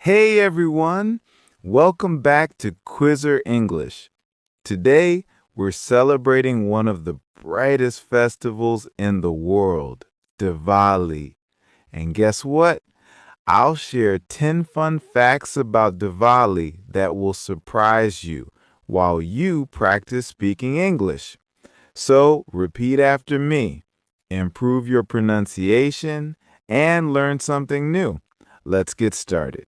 Hey everyone, welcome back to Quizzer English. Today we're celebrating one of the brightest festivals in the world, Diwali. And guess what? I'll share 10 fun facts about Diwali that will surprise you while you practice speaking English. So repeat after me, improve your pronunciation, and learn something new. Let's get started.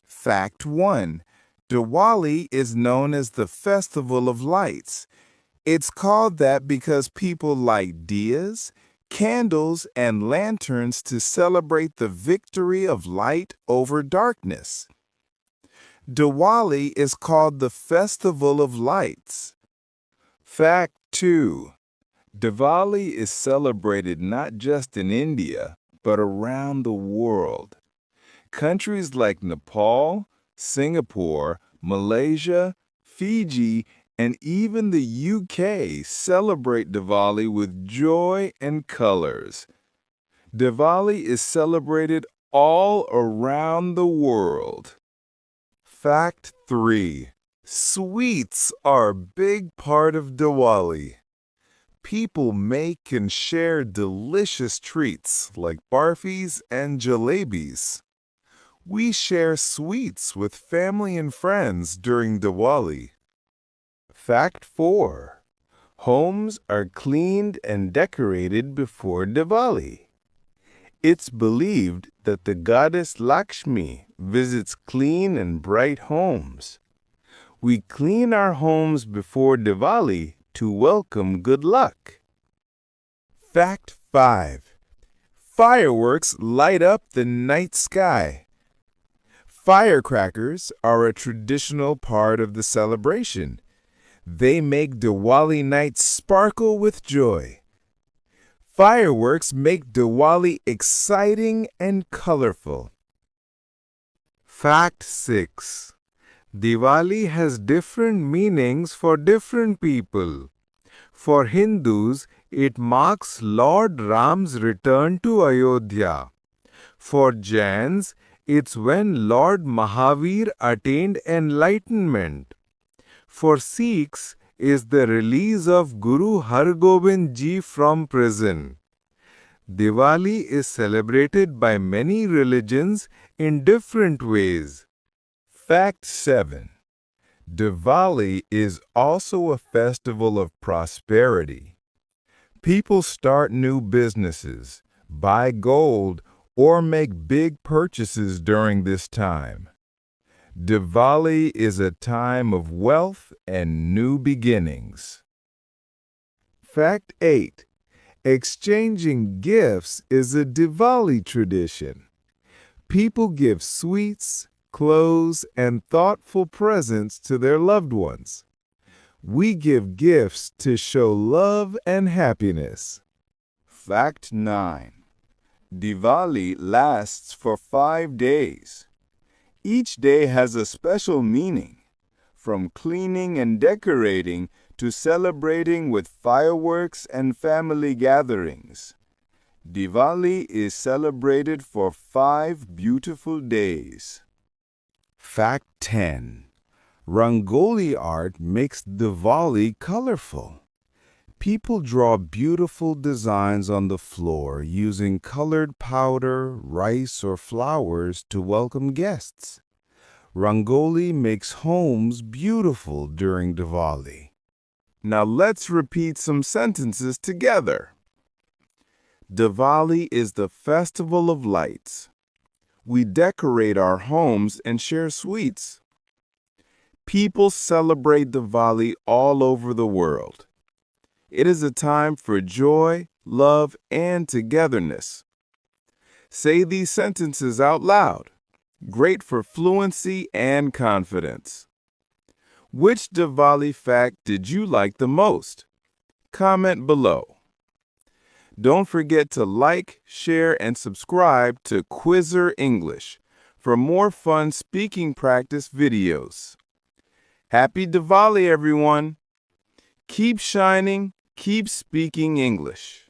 Fact 1. Diwali is known as the Festival of Lights. It's called that because people light diyas, candles, and lanterns to celebrate the victory of light over darkness. Diwali is called the Festival of Lights. Fact 2. Diwali is celebrated not just in India, but around the world. Countries like Nepal, Singapore, Malaysia, Fiji, and even the UK celebrate Diwali with joy and colors. Diwali is celebrated all around the world. Fact 3. Sweets are a big part of Diwali. People make and share delicious treats like barfis and jalebis. We share sweets with family and friends during Diwali. Fact 4. Homes are cleaned and decorated before Diwali. It's believed that the goddess Lakshmi visits clean and bright homes. We clean our homes before Diwali to welcome good luck. Fact 5. Fireworks light up the night sky. Firecrackers are a traditional part of the celebration. They make Diwali night sparkle with joy. Fireworks make Diwali exciting and colorful. Fact 6. Diwali has different meanings for different people. For Hindus, it marks Lord Ram's return to Ayodhya. For Jains, it's when Lord Mahavir attained enlightenment. For Sikhs, is the release of Guru Har Gobind Ji from prison. Diwali is celebrated by many religions in different ways. Fact 7. Diwali is also a festival of prosperity. People start new businesses, buy gold, or make big purchases during this time. Diwali is a time of wealth and new beginnings. Fact 8. Exchanging gifts is a Diwali tradition. People give sweets, clothes, and thoughtful presents to their loved ones. We give gifts to show love and happiness. Fact 9. Diwali lasts for 5 days. Each day has a special meaning, from cleaning and decorating to celebrating with fireworks and family gatherings. Diwali is celebrated for 5 beautiful days. Fact 10. Rangoli art makes Diwali colorful. People draw beautiful designs on the floor using colored powder, rice, or flowers to welcome guests. Rangoli makes homes beautiful during Diwali. Now let's repeat some sentences together. Diwali is the festival of lights. We decorate our homes and share sweets. People celebrate Diwali all over the world. It is a time for joy, love, and togetherness. Say these sentences out loud. Great for fluency and confidence. Which Diwali fact did you like the most? Comment below. Don't forget to like, share, and subscribe to Quizzer English for more fun speaking practice videos. Happy Diwali, everyone! Keep shining, keep speaking English.